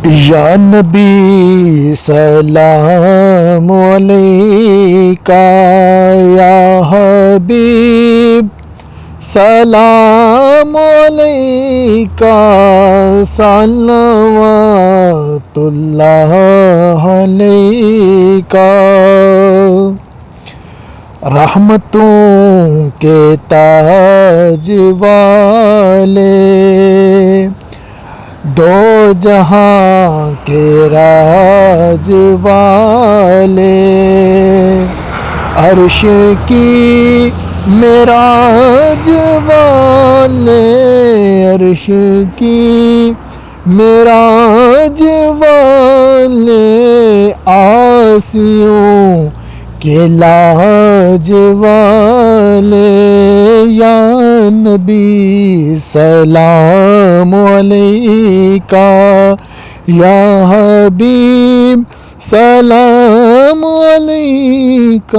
یا نبی سلام علیکہ، یا حبیب سلام علیکہ، صلوات اللہ علیکہ۔ رحمتوں کے تاج والے، دو جہاں کے راج والے، عرش کی معراج والے، عرش کی معراج والے، عاصیوں کے لاج والے، یا نبی سلام علیکہ، یا حبیب سلام علیکہ۔